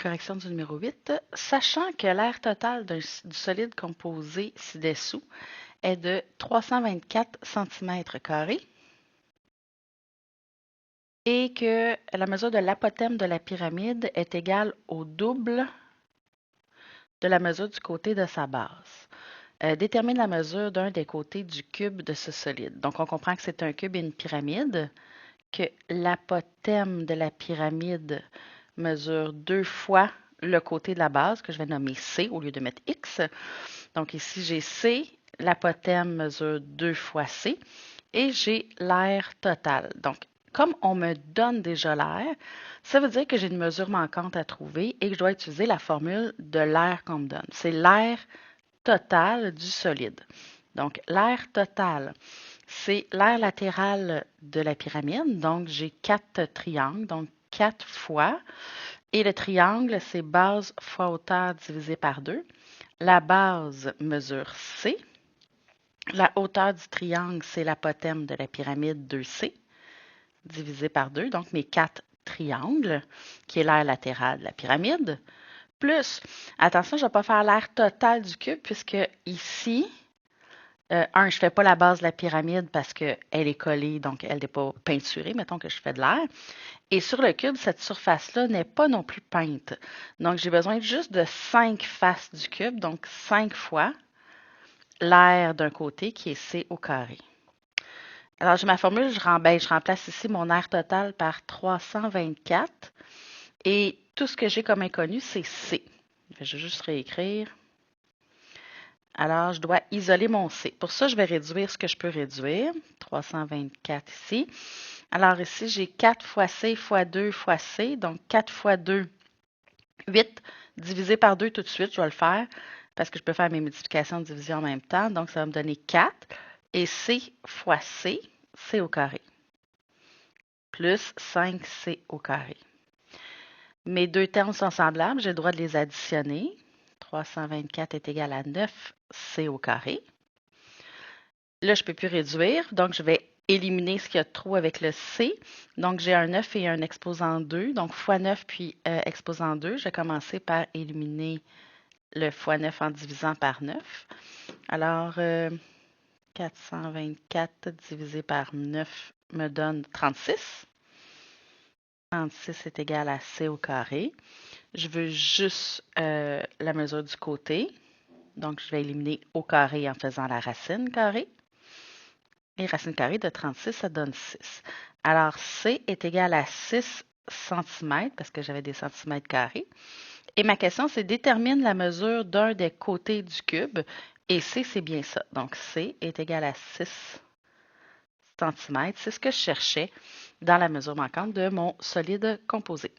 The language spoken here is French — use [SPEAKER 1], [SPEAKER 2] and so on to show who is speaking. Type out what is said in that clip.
[SPEAKER 1] Correction du numéro 8. Sachant que l'aire totale du solide composé ci-dessous est de 324 cm² et que la mesure de l'apothème de la pyramide est égale au double de la mesure du côté de sa base. Détermine la mesure d'un des côtés du cube de ce solide. Donc, on comprend que c'est un cube et une pyramide, que l'apothème de la pyramide mesure 2 fois le côté de la base, que je vais nommer C au lieu de mettre X. Donc ici, j'ai C, l'apothème mesure 2 fois C, et j'ai l'aire totale. Donc, comme on me donne déjà l'aire, ça veut dire que j'ai une mesure manquante à trouver et que je dois utiliser la formule de l'aire qu'on me donne. C'est l'aire totale du solide. Donc, l'aire totale, c'est l'aire latérale de la pyramide. Donc, j'ai 4 triangles, donc 4 fois. Et le triangle, c'est base fois hauteur divisé par 2. La base mesure C. La hauteur du triangle, c'est l'apothème de la pyramide 2C, divisé par 2. Donc, mes 4 triangles, qui est l'aire latérale de la pyramide. Plus, attention, je ne vais pas faire l'aire totale du cube, puisque ici, je ne fais pas la base de la pyramide parce qu'elle est collée, donc elle n'est pas peinturée. Mettons que je fais de l'air. Et sur le cube, cette surface-là n'est pas non plus peinte. Donc, j'ai besoin juste de 5 faces du cube, donc 5 fois l'aire d'un côté qui est C au carré. Alors, j'ai ma formule, je remplace ici mon aire totale par 324 et tout ce que j'ai comme inconnu, c'est C. Je vais juste réécrire. Alors, je dois isoler mon C. Pour ça, je vais réduire ce que je peux réduire. 324 ici. Alors ici, j'ai 4 fois C fois 2 fois C. Donc, 4 fois 2, 8. Divisé par 2 tout de suite, je vais le faire parce que je peux faire mes multiplications de division en même temps. Donc, ça va me donner 4. Et C fois C, C au carré. Plus 5C au carré. Mes deux termes sont semblables, j'ai le droit de les additionner. 324 est égal à 9C au carré. Là, je ne peux plus réduire, donc je vais éliminer ce qu'il y a de trop avec le C. Donc, j'ai un 9 et un exposant 2, donc fois 9 puis exposant 2. Je vais commencer par éliminer le fois 9 en divisant par 9. Alors, 424 divisé par 9 me donne 36. 36 est égal à C au carré. Je veux juste la mesure du côté. Donc, je vais éliminer au carré en faisant la racine carrée. Et racine carrée de 36, ça donne 6. Alors, C est égal à 6 cm, parce que j'avais des centimètres carrés. Et ma question, c'est détermine la mesure d'un des côtés du cube. Et C, c'est bien ça. Donc, C est égal à 6 cm. C'est ce que je cherchais dans la mesure manquante de mon solide composé.